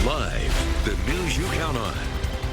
Live, the news you count on.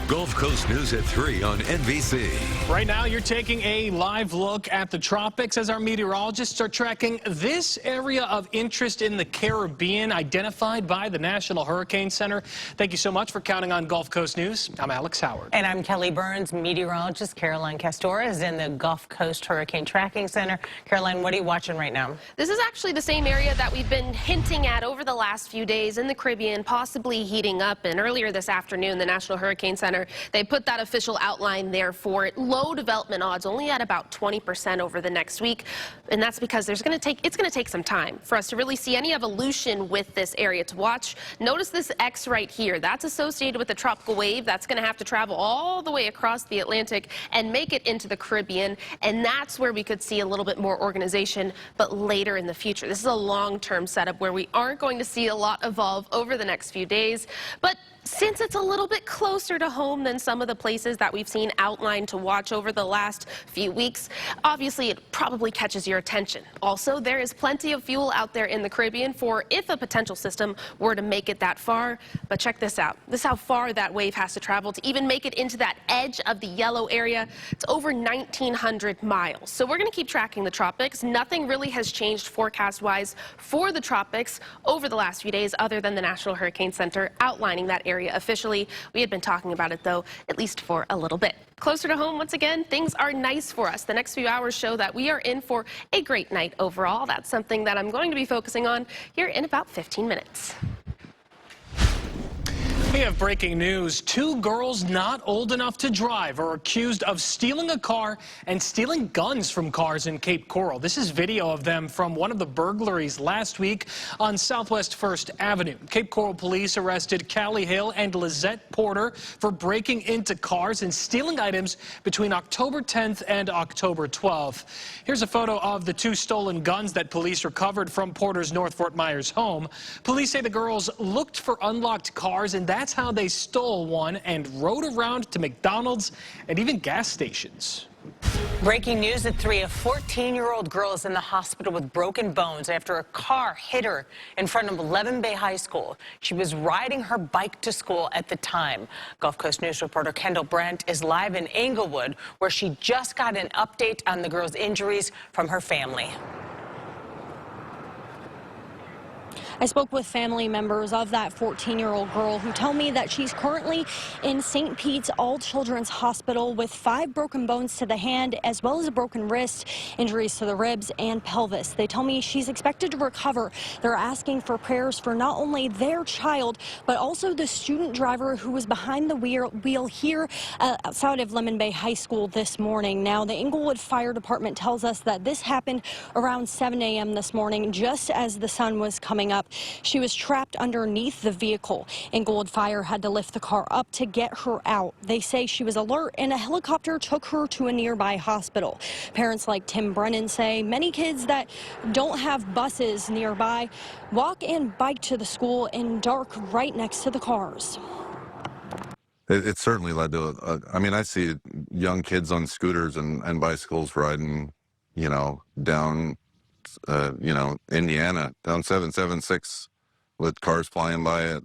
Gulf Coast News at 3 on NBC. Right now, you're taking a live look at the tropics as our meteorologists are tracking this area of interest in the Caribbean identified by the National Hurricane Center. Thank you so much for counting on Gulf Coast News. I'm Alex Howard. And I'm Kelly Burns. Meteorologist Caroline Castora is in the Gulf Coast Hurricane Tracking Center. Caroline, what are you watching right now? This is actually the same area that we've been hinting at over the last few days in the Caribbean, possibly heating up. And earlier this afternoon, the National Hurricane Center, they put that official outline there for it. Low development odds, only at about 20% over the next week. And that's because it's going to take some time for us to really see any evolution with this area to watch. Notice this X right here. That's associated with a tropical wave that's going to have to travel all the way across the Atlantic and make it into the Caribbean. And that's where we could see a little bit more organization, but later in the future. This is a long-term setup where we aren't going to see a lot evolve over the next few days. But since it's a little bit closer to home than some of the places that we've seen outlined to watch over the last few weeks, obviously it probably catches your attention. Also, there is plenty of fuel out there in the Caribbean for if a potential system were to make it that far. But check this out. This is how far that wave has to travel to even make it into that edge of the yellow area. It's over 1,900 miles. So we're going to keep tracking the tropics. Nothing really has changed forecast-wise for the tropics over the last few days other than the National Hurricane Center outlining that area officially. We had been talking about it, though, at least for a little bit. Closer to home, once again, things are nice for us. The next few hours show that we are in for a great night overall. That's something that I'm going to be focusing on here in about 15 minutes. We have breaking news. 2 girls not old enough to drive are accused of stealing a car and stealing guns from cars in Cape Coral. This is video of them from one of the burglaries last week on Southwest 1st Avenue. Cape Coral police arrested Callie Hill and Lizette Porter for breaking into cars and stealing items between October 10th and October 12th. Here's a photo of the 2 stolen guns that police recovered from Porter's North Fort Myers home. Police say the girls looked for unlocked cars, and that's how they stole one and rode around to McDonald's and even gas stations. Breaking news at 3. A 14-year-old girl is in the hospital with broken bones after a car hit her in front of 11 Bay High School. She was riding her bike to school at the time. Gulf Coast News reporter Kendall Brandt is live in Englewood, where she just got an update on the girl's injuries from her family. I spoke with family members of that 14-year-old girl who tell me that she's currently in St. Pete's All Children's Hospital with 5 broken bones to the hand as well as a broken wrist, injuries to the ribs and pelvis. They tell me she's expected to recover. They're asking for prayers for not only their child, but also the student driver who was behind the wheel here outside of Lemon Bay High School this morning. Now, the Englewood Fire Department tells us that this happened around 7 a.m. this morning, just as the sun was coming up. She was trapped underneath the vehicle. Englewood Fire had to lift the car up to get her out. They say she was alert and a helicopter took her to a nearby hospital. Parents like Tim Brennan say many kids that don't have buses nearby walk and bike to the school in dark right next to the cars. It certainly led to, I mean, I see young kids on scooters and bicycles riding, down Indiana, down 776 with cars flying by at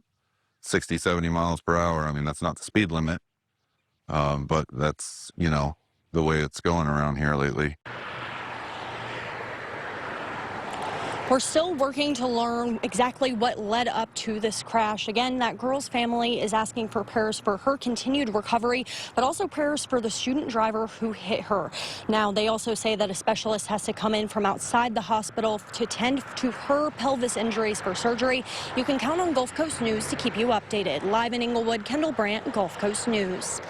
60, 70 miles per hour. I mean, that's not the speed limit, but that's, the way it's going around here lately. We're still working to learn exactly what led up to this crash. Again, that girl's family is asking for prayers for her continued recovery, but also prayers for the student driver who hit her. Now, they also say that a specialist has to come in from outside the hospital to tend to her pelvis injuries for surgery. You can count on Gulf Coast News to keep you updated. Live in Englewood, Kendall Brandt, Gulf Coast News.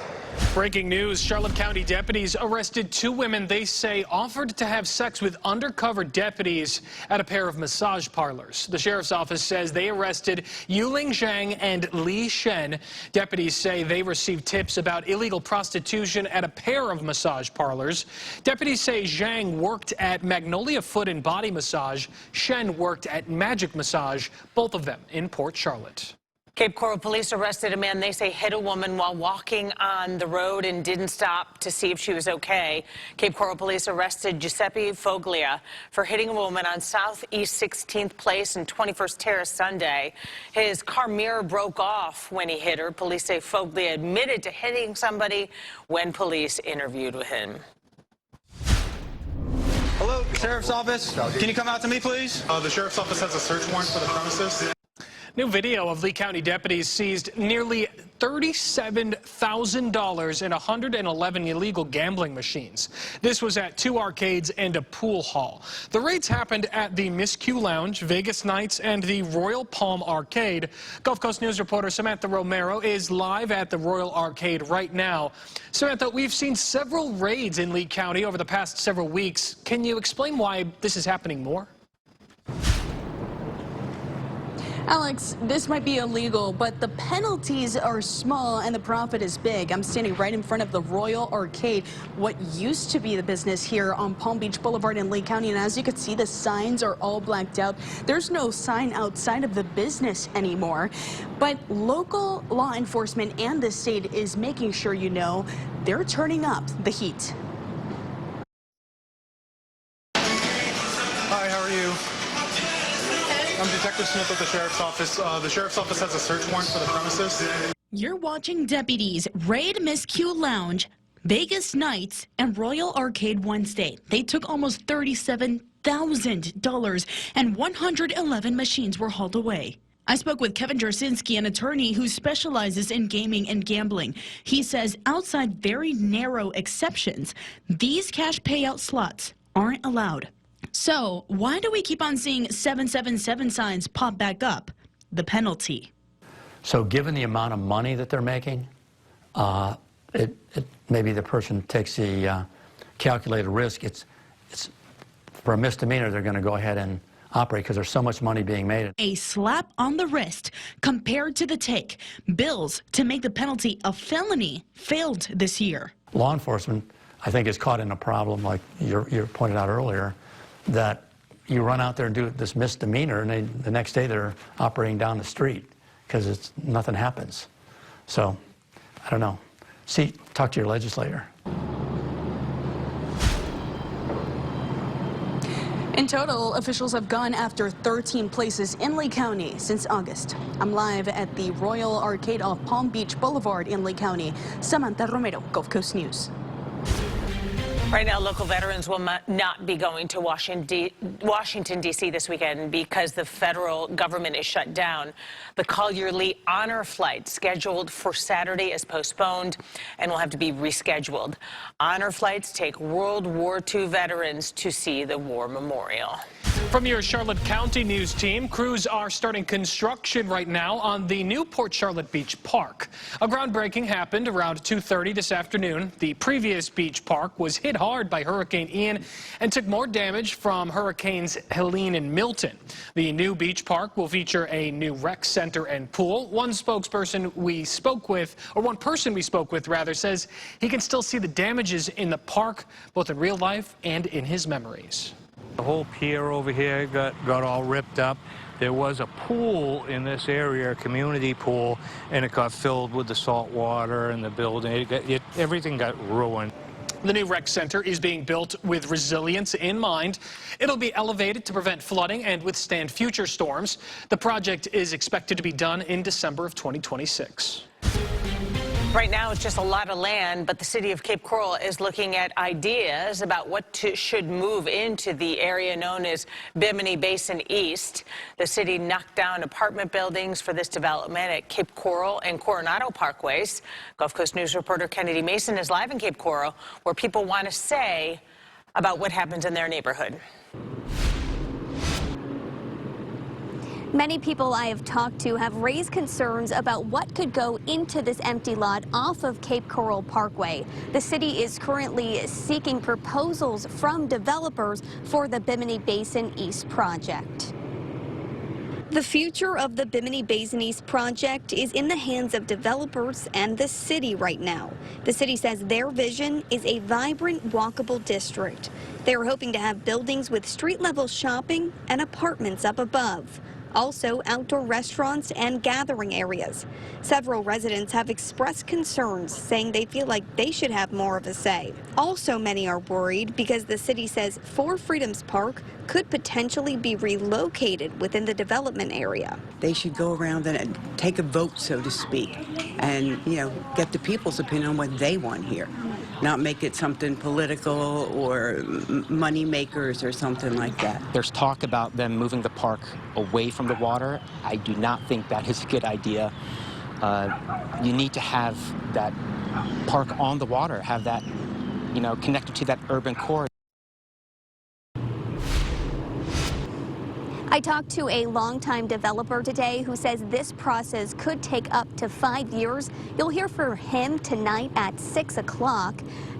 Breaking news, Charlotte County deputies arrested 2 women they say offered to have sex with undercover deputies at a pair of massage parlors. The sheriff's office says they arrested Yuling Zhang and Li Shen. Deputies say they received tips about illegal prostitution at a pair of massage parlors. Deputies say Zhang worked at Magnolia Foot and Body Massage. Shen worked at Magic Massage, both of them in Port Charlotte. Cape Coral police arrested a man they say hit a woman while walking on the road and didn't stop to see if she was okay. Cape Coral police arrested Giuseppe Foglia for hitting a woman on Southeast 16th Place and 21st Terrace Sunday. His car mirror broke off when he hit her. Police say Foglia admitted to hitting somebody when police interviewed with him. Hello, Sheriff's Office. Can you come out to me, please? The Sheriff's Office has a search warrant for the premises. New video of Lee County deputies seized nearly $37,000 in 111 illegal gambling machines. This was at 2 arcades and a pool hall. The raids happened at the Miss Q Lounge, Vegas Nights, and the Royal Palm Arcade. Gulf Coast News reporter Samantha Romero is live at the Royal Arcade right now. Samantha, we've seen several raids in Lee County over the past several weeks. Can you explain why this is happening more? Alex, this might be illegal, but the penalties are small and the profit is big. I'm standing right in front of the Royal Arcade, what used to be the business here on Palm Beach Boulevard in Lee County. And as you can see, the signs are all blacked out. There's no sign outside of the business anymore. But local law enforcement and the state is making sure you know they're turning up the heat. Hi, how are you? I'm Detective Smith with the Sheriff's Office. The Sheriff's Office has a search warrant for the premises. You're watching deputies raid Miss Q Lounge, Vegas Nights, and Royal Arcade Wednesday. They took almost $37,000 and 111 machines were hauled away. I spoke with Kevin Jarsinski, an attorney who specializes in gaming and gambling. He says outside very narrow exceptions, these cash payout slots aren't allowed. So why do we keep on seeing 777 signs pop back up? The penalty. So given the amount of money that they're making, maybe the person takes the calculated risk. It's for a misdemeanor, they're going to go ahead and operate because there's so much money being made. A slap on the wrist compared to the take. Bills to make the penalty a felony failed this year. Law enforcement, I think, is caught in a problem like you pointed out earlier, that you run out there and do this misdemeanor, and the next day they're operating down the street because nothing happens. So, I don't know. Talk to your legislator. In total, officials have gone after 13 places in Lee County since August. I'm live at the Royal Arcade off Palm Beach Boulevard in Lee County. Samantha Romero, Gulf Coast News. Right now, local veterans will not be going to Washington, D.C. this weekend because the federal government is shut down. The Collier Lee honor flight scheduled for Saturday is postponed and will have to be rescheduled. Honor flights take World War II veterans to see the war memorial. From your Charlotte County News team, crews are starting construction right now on the new Port Charlotte Beach Park. A groundbreaking happened around 2:30 this afternoon. The previous beach park was hit hard by Hurricane Ian and took more damage from Hurricanes Helene and Milton. The new beach park will feature a new rec center and pool. One person we spoke with rather, says he can still see the damages in the park, both in real life and in his memories. The whole pier over here got all ripped up. There was a pool in this area, a community pool, and it got filled with the salt water and the building. Everything got ruined. The new rec center is being built with resilience in mind. It'll be elevated to prevent flooding and withstand future storms. The project is expected to be done in December of 2026. Right now, it's just a lot of land, but the city of Cape Coral is looking at ideas about what should move into the area known as Bimini Basin East. The city knocked down apartment buildings for this development at Cape Coral and Coronado Parkways. Gulf Coast News reporter Kennedy Mason is live in Cape Coral, where people want to say about what happens in their neighborhood. Many people I have talked to have raised concerns about what could go into this empty lot off of Cape Coral Parkway. The city is currently seeking proposals from developers for the Bimini Basin East project. The future of the Bimini Basin East project is in the hands of developers and the city right now. The city says their vision is a vibrant, walkable district. They're hoping to have buildings with street-level shopping and apartments up above. Also, outdoor restaurants and gathering areas. Several residents have expressed concerns, saying they feel like they should have more of a say. Also, many are worried because the city says Four Freedoms Park could potentially be relocated within the development area. They should go around and take a vote, so to speak, and, get the people's opinion on what they want here. Not make it something political or money makers or something like that. There's talk about them moving the park away from the water. I do not think that is a good idea. You need to have that park on the water, have that, connected to that urban core. I talked to a longtime developer today who says this process could take up to 5 years. You'll hear from him tonight at 6 o'clock.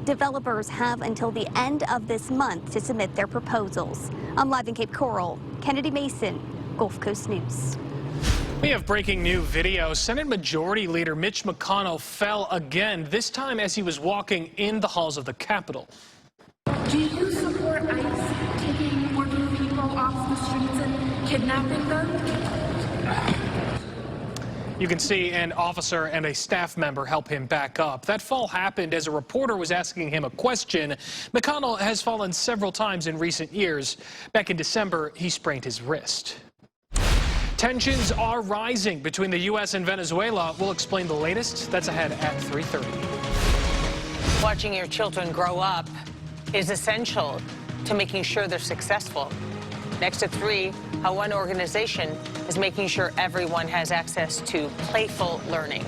Developers have until the end of this month to submit their proposals. I'm live in Cape Coral. Kennedy Mason, Gulf Coast News. We have breaking new video. Senate Majority Leader Mitch McConnell fell again, this time as he was walking in the halls of the Capitol. Do you support ICE taking working people off the streets and kidnapping them? You can see an officer and a staff member help him back up. That fall happened as a reporter was asking him a question. McConnell has fallen several times in recent years. Back in December, he sprained his wrist. Tensions are rising between the U.S. and Venezuela. We'll explain the latest. That's ahead at 3:30. Watching your children grow up is essential to making sure they're successful. Next at 3, how one organization is making sure everyone has access to playful learning.